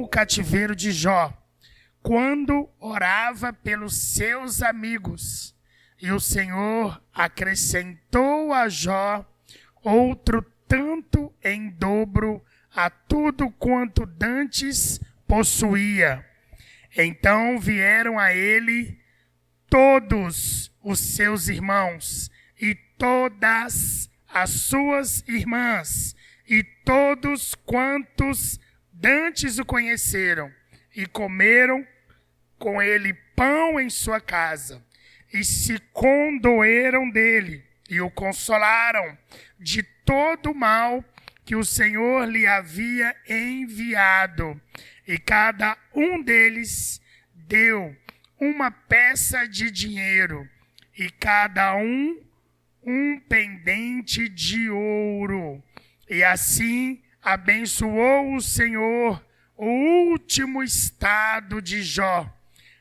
o cativeiro de Jó, quando orava pelos seus amigos. E o Senhor acrescentou a Jó outro tanto em dobro a tudo quanto dantes possuía. Então vieram a ele todos os seus irmãos e todas as suas irmãs e todos quantos dantes o conheceram, e comeram com ele pão em sua casa, e se condoeram dele, e o consolaram de todo o mal que o Senhor lhe havia enviado. E cada um deles deu uma peça de dinheiro, e cada um pendente de ouro. E assim abençoou o Senhor o último estado de Jó,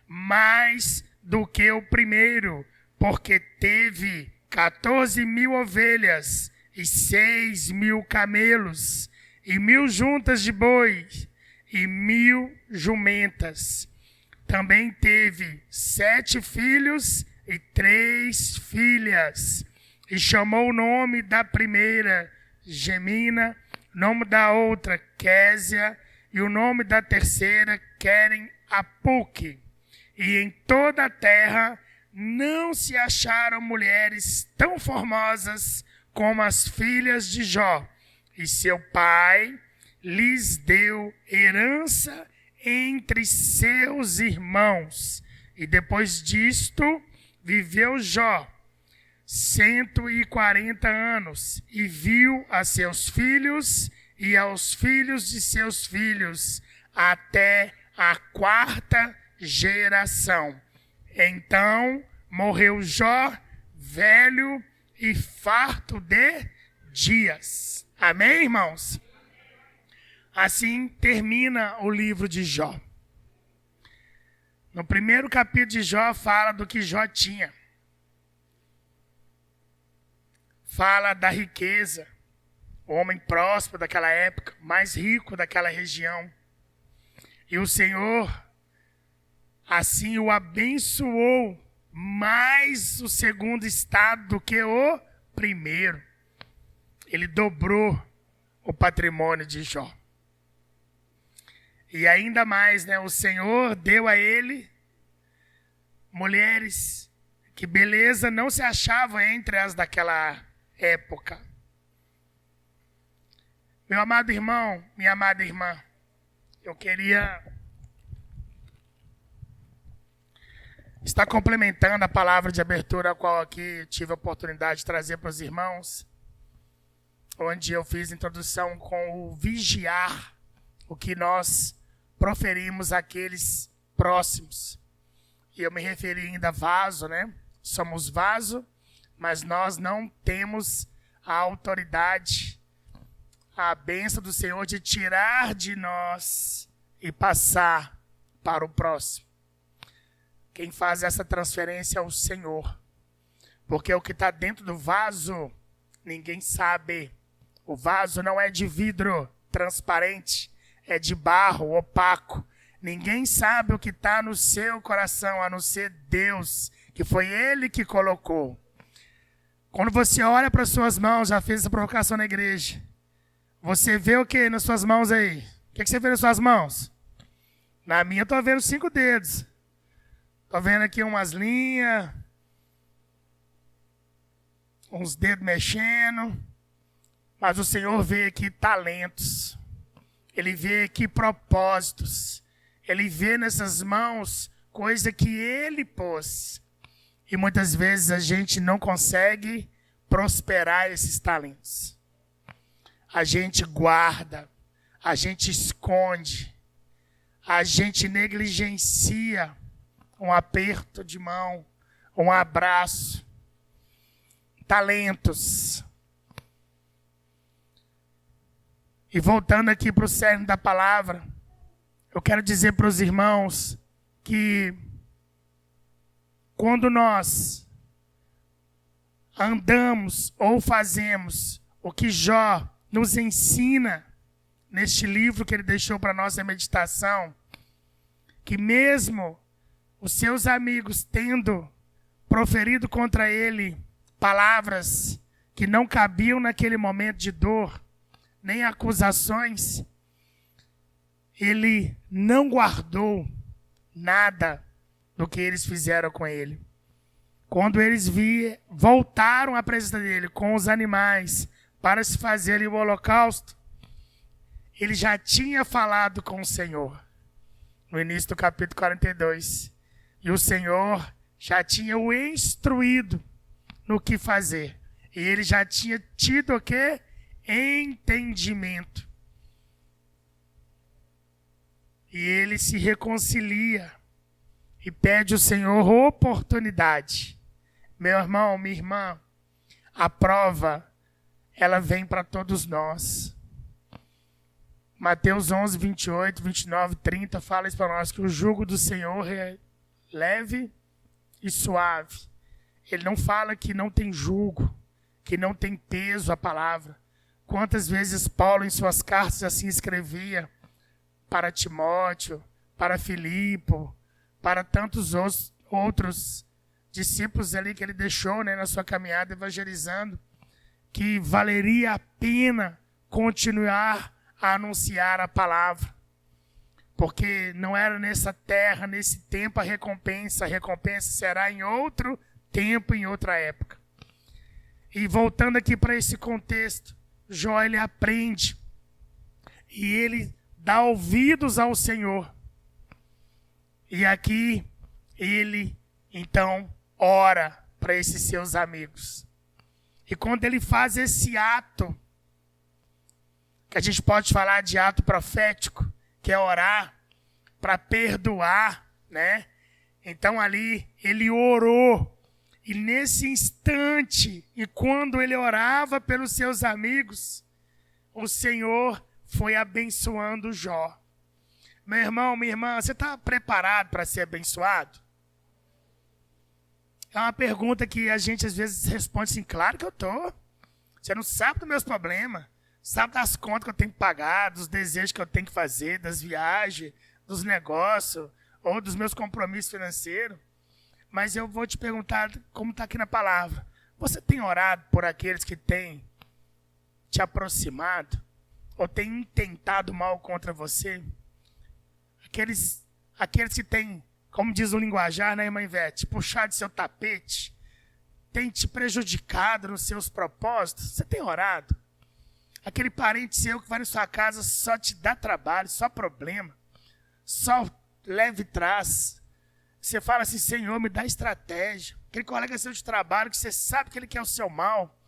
mais do que o primeiro, porque teve 14.000 ovelhas e 6.000 camelos, e 1.000 juntas de bois, e 1.000 jumentas. Também teve 7 filhos e 3 filhas, e chamou o nome da primeira Gemina, o nome da outra Késia, e o nome da terceira Queren-Apuque. E em toda a terra não se acharam mulheres tão formosas como as filhas de Jó. E seu pai lhes deu herança entre seus irmãos. E depois disto viveu Jó 140 anos, e viu a seus filhos e aos filhos de seus filhos, até a 4ª geração. Então morreu Jó, velho e farto de dias. Amém, irmãos? Assim termina o livro de Jó. No primeiro capítulo de Jó fala do que Jó tinha. Fala da riqueza, o homem próspero daquela época, mais rico daquela região. E o Senhor assim o abençoou mais o segundo estado do que o primeiro. Ele dobrou o patrimônio de Jó. E ainda mais, né? O Senhor deu a ele mulheres que beleza não se achava entre as daquela época. Meu amado irmão, minha amada irmã, eu queria estar complementando a palavra de abertura a qual aqui tive a oportunidade de trazer para os irmãos, onde eu fiz a introdução com o vigiar, o que nós proferimos àqueles próximos. E eu me referi ainda a vaso, né? Somos vaso, mas nós não temos a autoridade, a bênção do Senhor de tirar de nós e passar para o próximo. Quem faz essa transferência é o Senhor. Porque o que está dentro do vaso, ninguém sabe. O vaso não é de vidro transparente, é de barro opaco. Ninguém sabe o que está no seu coração, a não ser Deus, que foi Ele que colocou. Quando você olha para as suas mãos, já fez essa provocação na igreja, você vê o que nas suas mãos aí? O que você vê nas suas mãos? Na minha eu estou vendo 5 dedos. Estou vendo aqui umas linhas, uns dedos mexendo. Mas o Senhor vê aqui talentos. Ele vê aqui propósitos. Ele vê nessas mãos coisa que Ele pôs. E muitas vezes a gente não consegue prosperar esses talentos. A gente guarda, a gente esconde, a gente negligencia um aperto de mão, um abraço, talentos. E voltando aqui para o cerne da palavra, eu quero dizer para os irmãos que quando nós andamos ou fazemos o que Jó nos ensina neste livro que ele deixou para nossa meditação, que mesmo os seus amigos tendo proferido contra ele palavras que não cabiam naquele momento de dor, nem acusações, ele não guardou nada do que eles fizeram com ele. Quando eles voltaram à presença dele com os animais para se fazerem o holocausto, ele já tinha falado com o Senhor no início do capítulo 42. E o Senhor já tinha o instruído no que fazer. E ele já tinha tido o quê? Entendimento. E ele se reconcilia e pede ao Senhor oportunidade. Meu irmão, minha irmã, a prova, ela vem para todos nós. Mateus 11, 28, 29, 30 fala isso para nós, que o jugo do Senhor é leve e suave. Ele não fala que não tem jugo, que não tem peso a palavra. Quantas vezes Paulo em suas cartas assim escrevia para Timóteo, para Filipe, para tantos outros discípulos ali que ele deixou, né, na sua caminhada evangelizando, que valeria a pena continuar a anunciar a palavra, porque não era nessa terra, nesse tempo a recompensa será em outro tempo, em outra época. E voltando aqui para esse contexto, Jó, ele aprende e ele dá ouvidos ao Senhor. E aqui ele então ora para esses seus amigos. E quando ele faz esse ato, que a gente pode falar de ato profético, que é orar para perdoar, né? Então ali ele orou. E nesse instante, e quando ele orava pelos seus amigos, o Senhor foi abençoando Jó. Meu irmão, minha irmã, você está preparado para ser abençoado? É uma pergunta que a gente às vezes responde assim, claro que eu estou. Você não sabe dos meus problemas, sabe das contas que eu tenho que pagar, dos desejos que eu tenho que fazer, das viagens, dos negócios, ou dos meus compromissos financeiros. Mas eu vou te perguntar, como está aqui na palavra, você tem orado por aqueles que têm te aproximado, ou têm intentado mal contra você? Aqueles que têm, como diz o linguajar, né, irmã Ivete, puxado seu tapete, têm te prejudicado nos seus propósitos? Você tem orado? Aquele parente seu que vai na sua casa só te dá trabalho, só problema, só leve e traz. Você fala assim, Senhor, me dá estratégia. Aquele colega seu de trabalho que você sabe que ele quer o seu mal.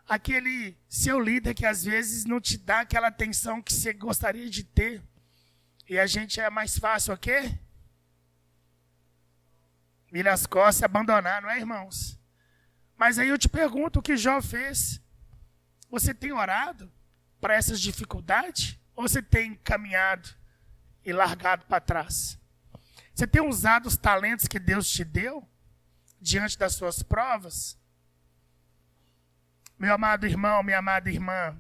Aquele seu líder que às vezes não te dá aquela atenção que você gostaria de ter. E a gente é mais fácil o quê? Virar as costas e abandonar, não é, irmãos? Mas aí eu te pergunto, o que Jó fez? Você tem orado para essas dificuldades? Ou você tem caminhado e largado para trás? Você tem usado os talentos que Deus te deu diante das suas provas? Meu amado irmão, minha amada irmã,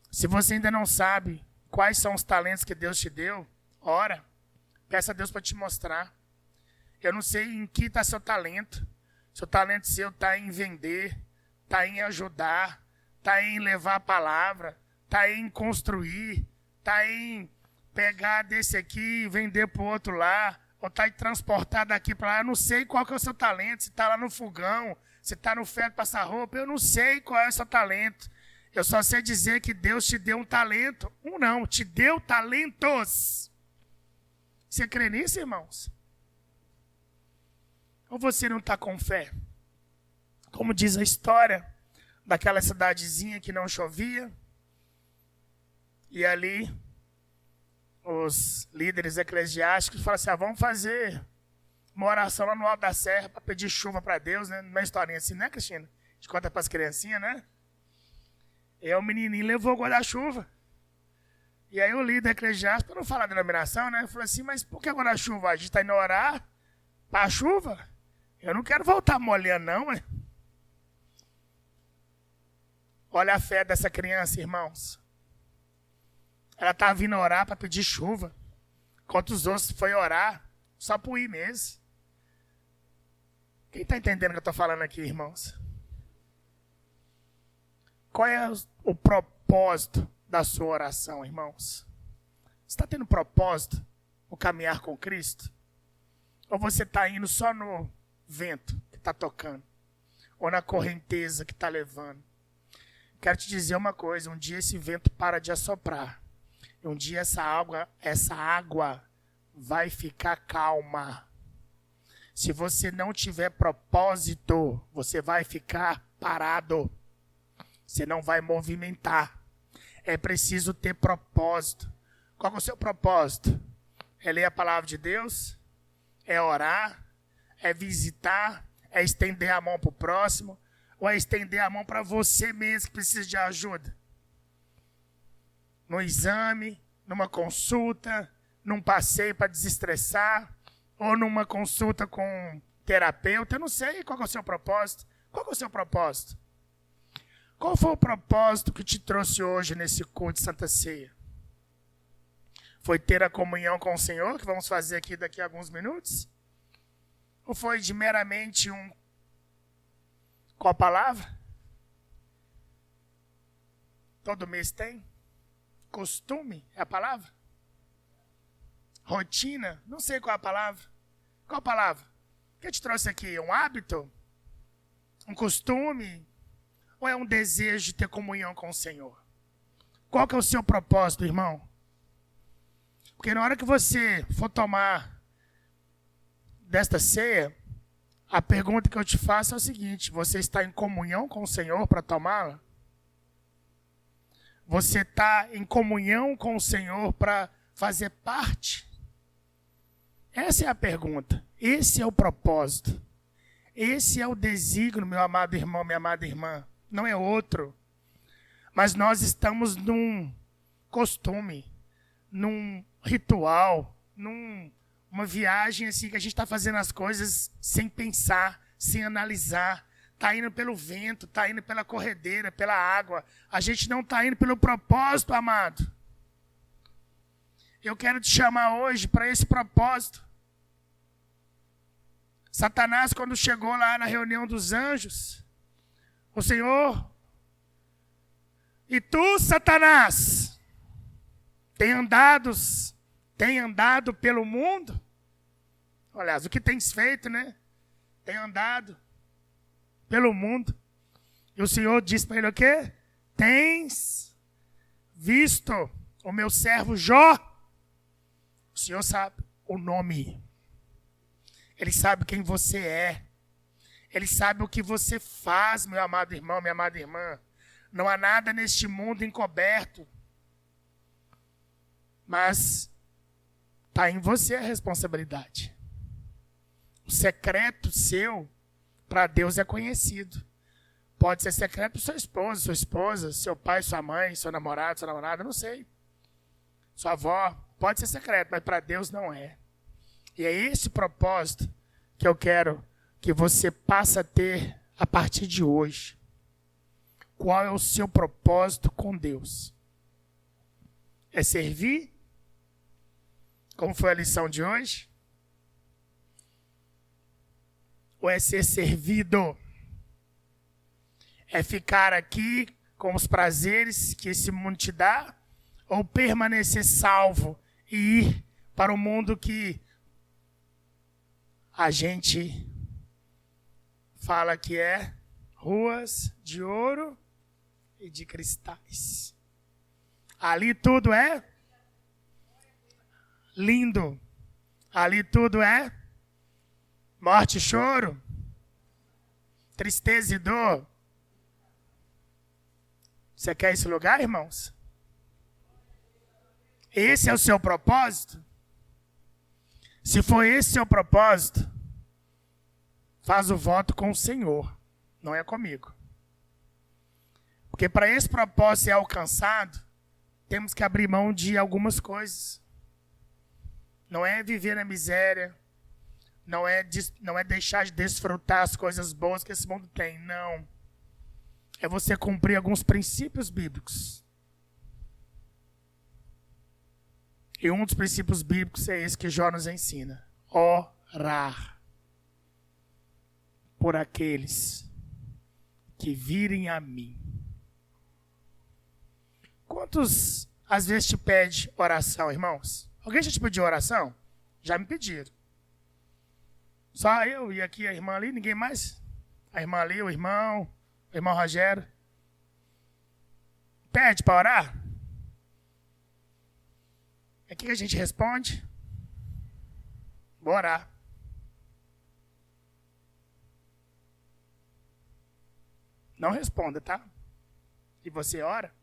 se você ainda não sabe quais são os talentos que Deus te deu, ora, peça a Deus para te mostrar. Eu não sei em que está seu talento. Seu talento seu está em vender, está em ajudar, está em levar a palavra, está em construir, está em pegar desse aqui e vender para o outro lá, ou está em transportar daqui para lá. Eu não sei qual que é o seu talento, se está lá no fogão, se está no ferro de passar roupa, eu não sei qual é o seu talento. Eu só sei dizer que Deus te deu um talento. Não, te deu talentos. Você crê nisso, irmãos? Ou você não está com fé? Como diz a história daquela cidadezinha que não chovia, e ali os líderes eclesiásticos falaram assim, vamos fazer uma oração lá no alto da serra para pedir chuva para Deus, né? Uma historinha assim, né, Cristina? A gente conta para as criancinhas, né? E aí o menininho levou o guarda-chuva. E aí o líder eclesiástico, para não falar da denominação, né? Falou assim, mas por que guarda-chuva? A gente está indo orar para a chuva? Eu não quero voltar molhando, não, né? Olha a fé dessa criança, irmãos. Ela estava vindo orar para pedir chuva. Enquanto os outros foi orar, só por ir mesmo. Quem está entendendo o que eu estou falando aqui, irmãos? Qual é o propósito da sua oração, irmãos? Você está tendo propósito no caminhar com Cristo? Ou você está indo só no vento que está tocando? Ou na correnteza que está levando? Quero te dizer uma coisa, um dia esse vento para de assoprar. E um dia essa água vai ficar calma. Se você não tiver propósito, você vai ficar parado. Você não vai movimentar. É preciso ter propósito. Qual é o seu propósito? É ler a palavra de Deus? É orar? É visitar? É estender a mão para o próximo? Ou é estender a mão para você mesmo que precisa de ajuda? No exame, numa consulta, num passeio para desestressar, ou numa consulta com um terapeuta, eu não sei qual é o seu propósito. Qual é o seu propósito? Qual foi o propósito que te trouxe hoje nesse culto de Santa Ceia? Foi ter a comunhão com o Senhor, que vamos fazer aqui daqui a alguns minutos? Ou foi de meramente com a palavra? Todo mês tem? Costume é a palavra? Rotina? Não sei qual é a palavra. Qual a palavra? O que te trouxe aqui? Um hábito? Um costume? Ou é um desejo de ter comunhão com o Senhor? Qual que é o seu propósito, irmão? Porque na hora que você for tomar desta ceia, a pergunta que eu te faço é o seguinte: você está em comunhão com o Senhor para tomá-la? Você está em comunhão com o Senhor para fazer parte? Essa é a pergunta. Esse é o propósito. Esse é o desígnio, meu amado irmão, minha amada irmã. Não é outro. Mas nós estamos num costume, num ritual, numa viagem assim que a gente está fazendo as coisas sem pensar, sem analisar. Está indo pelo vento, está indo pela corredeira, pela água. A gente não está indo pelo propósito, amado. Eu quero te chamar hoje para esse propósito. Satanás, quando chegou lá na reunião dos anjos, o Senhor, e tu, Satanás, tem andado pelo mundo? Aliás, o que tens feito, né? Tem andado pelo mundo. E o Senhor disse para ele o quê? Tens visto o meu servo Jó? O Senhor sabe o nome. Ele sabe quem você é. Ele sabe o que você faz, meu amado irmão, minha amada irmã. Não há nada neste mundo encoberto. Mas está em você a responsabilidade. O secreto seu, para Deus, é conhecido. Pode ser secreto para sua esposa, seu pai, sua mãe, seu namorado, sua namorada, não sei. Sua avó, pode ser secreto, mas para Deus não é. E é esse propósito que eu quero que você passe a ter a partir de hoje. Qual é o seu propósito com Deus? É servir? Como foi a lição de hoje? Ou é ser servido? É ficar aqui com os prazeres que esse mundo te dá? Ou permanecer salvo e ir para o mundo que a gente fala que é ruas de ouro e de cristais? Ali tudo é lindo. Ali tudo é morte e choro, tristeza e dor. Você quer esse lugar, irmãos? Esse é o seu propósito? Se for esse seu propósito, faz o voto com o Senhor, não é comigo. Porque para esse propósito ser alcançado, temos que abrir mão de algumas coisas. Não é viver na miséria, não é deixar de desfrutar as coisas boas que esse mundo tem, não. É você cumprir alguns princípios bíblicos. E um dos princípios bíblicos é esse que Jó nos ensina. Orar por aqueles que virem a mim. Quantos às vezes te pede oração, irmãos? Alguém já te pediu oração? Já me pediram. Só eu e aqui a irmã ali, ninguém mais? A irmã ali, o irmão Rogério. Pede para orar? O que a gente responde? Vou orar. Não responda, tá? E você ora?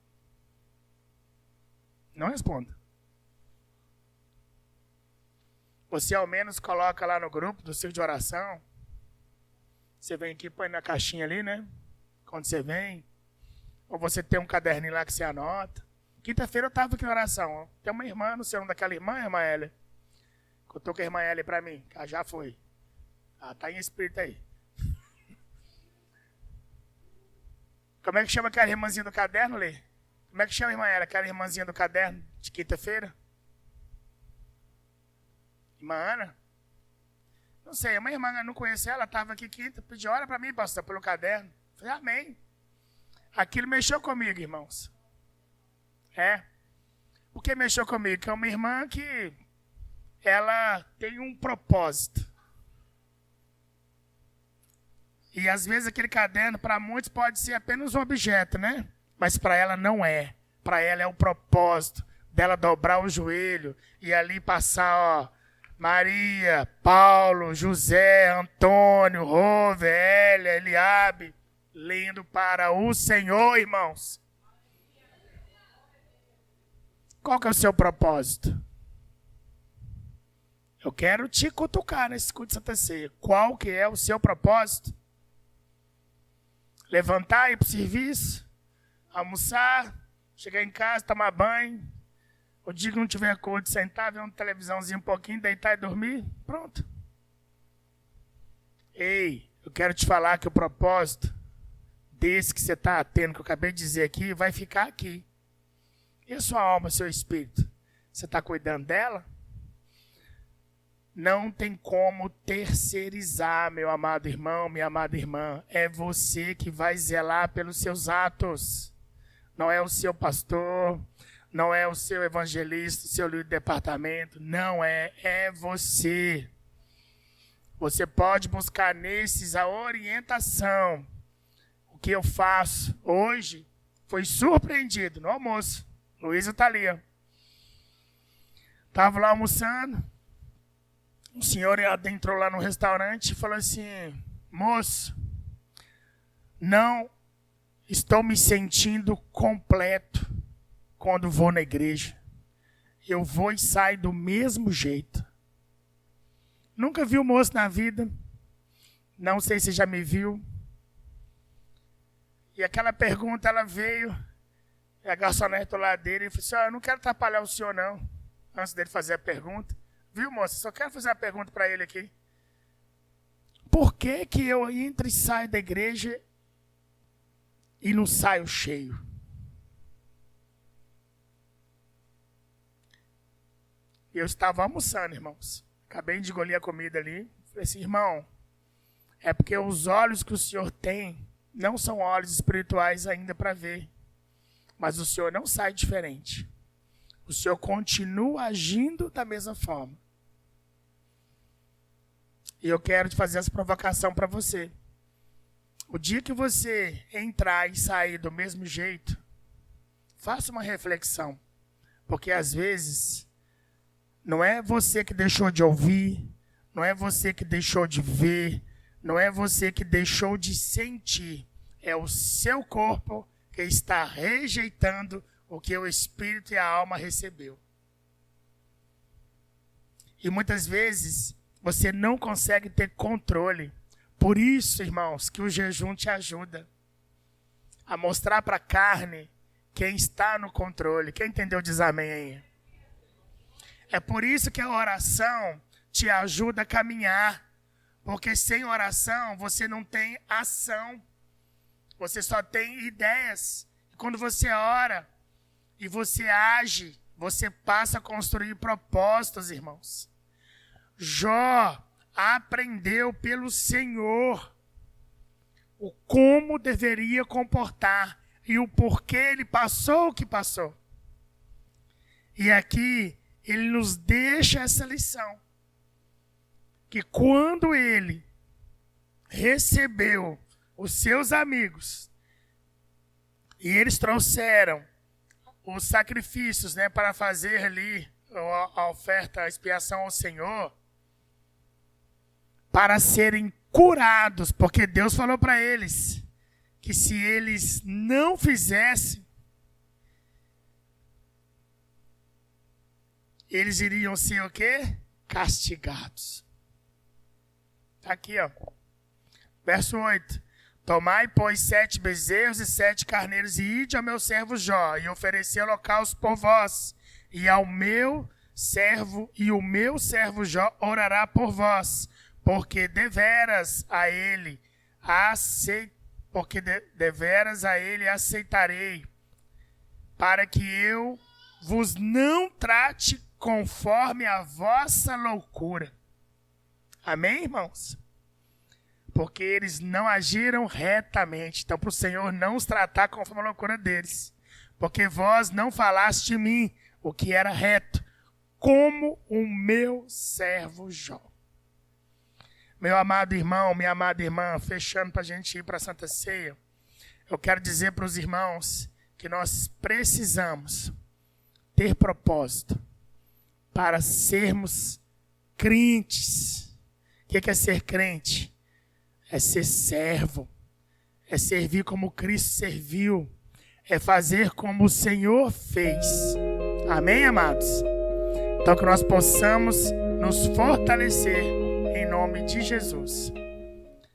Não responda. Você ao menos coloca lá no grupo do seu de oração. Você vem aqui, põe na caixinha ali, né? Quando você vem. Ou você tem um caderninho lá que você anota. Quinta-feira eu estava aqui na oração. Tem uma irmã, não sei o nome daquela irmã, irmã Hélia. Contou com a irmã Hélia para mim, que ela já foi. Ela está em espírito aí. Como é que chama aquela irmãzinha do caderno, Lê? Como é que chama a irmã Hélia, aquela irmãzinha do caderno de quinta-feira? Irmã Ana? Não sei, uma irmã, eu não conheço ela, estava aqui quinta, pediu hora para mim, pastor, pelo caderno. Falei, amém. Aquilo mexeu comigo, irmãos. Por que mexeu comigo? Que é uma irmã que ela tem um propósito. E às vezes aquele caderno, para muitos, pode ser apenas um objeto, né? Mas para ela não é. Para ela é o propósito dela dobrar o joelho e ali passar, ó, Maria, Paulo, José, Antônio, Rove, Hélia, Eliabe, lendo para o Senhor, irmãos. Qual que é o seu propósito? Eu quero te cutucar nesse culto de Santa Ceia. Qual que é o seu propósito? Levantar, ir para o serviço, almoçar, chegar em casa, tomar banho. O dia que não tiver culto, sentar, ver uma televisãozinha um pouquinho, deitar e dormir, pronto. Ei, eu quero te falar que o propósito desse que você está tendo, que eu acabei de dizer aqui, vai ficar aqui. E a sua alma, seu espírito? Você está cuidando dela? Não tem como terceirizar, meu amado irmão, minha amada irmã. É você que vai zelar pelos seus atos. Não é o seu pastor, não é o seu evangelista, o seu líder de departamento. Não é, é você. Você pode buscar nesses a orientação. O que eu faço hoje foi surpreendido no almoço. Luísa está ali, ó. Estava lá almoçando. Um senhor adentrou lá no restaurante e falou assim: moço, não estou me sentindo completo quando vou na igreja. Eu vou e saio do mesmo jeito. Nunca vi o moço na vida. Não sei se já me viu. E aquela pergunta, ela veio. E a garçonete lá dele falou assim: eu não quero atrapalhar o senhor, não. Antes dele fazer a pergunta. Viu, moça? Só quero fazer uma pergunta para ele aqui. Por que que eu entro e saio da igreja e não saio cheio? Eu estava almoçando, irmãos. Acabei de engolir a comida ali. Falei assim: irmão, é porque os olhos que o senhor tem não são olhos espirituais ainda para ver. Mas o senhor não sai diferente. O senhor continua agindo da mesma forma. E eu quero te fazer essa provocação para você. O dia que você entrar e sair do mesmo jeito, faça uma reflexão. Porque às vezes, não é você que deixou de ouvir, não é você que deixou de ver, não é você que deixou de sentir. É o seu corpo que está rejeitando o que o espírito e a alma recebeu. E muitas vezes você não consegue ter controle. Por isso, irmãos, que o jejum te ajuda a mostrar para a carne quem está no controle. Quem entendeu diz amém aí. É por isso que a oração te ajuda a caminhar. Porque sem oração você não tem ação. Você só tem ideias. E quando você ora e você age você passa a construir propósitos, irmãos. Jó aprendeu pelo Senhor o como deveria comportar e o porquê ele passou o que passou. E aqui ele nos deixa essa lição, que quando ele recebeu os seus amigos e eles trouxeram os sacrifícios, né, para fazer ali a oferta, a expiação ao Senhor, para serem curados, porque Deus falou para eles que se eles não fizessem, eles iriam ser o quê? Castigados. Está aqui, ó. Verso 8. Tomai, pois, 7 bezerros e 7 carneiros, e ide ao meu servo Jó, e ofereci holocausto por vós, e ao meu servo, e o meu servo Jó orará por vós, porque deveras a ele aceitarei, para que eu vos não trate conforme a vossa loucura. Amém, irmãos? Porque eles não agiram retamente. Então, para o Senhor não os tratar conforme a loucura deles. Porque vós não falaste de mim o que era reto, como o meu servo Jó. Meu amado irmão, minha amada irmã, fechando para a gente ir para a Santa Ceia, eu quero dizer para os irmãos que nós precisamos ter propósito para sermos crentes. O que é ser crente? É ser servo, é servir como Cristo serviu, é fazer como o Senhor fez. Amém, amados? Então que nós possamos nos fortalecer em nome de Jesus.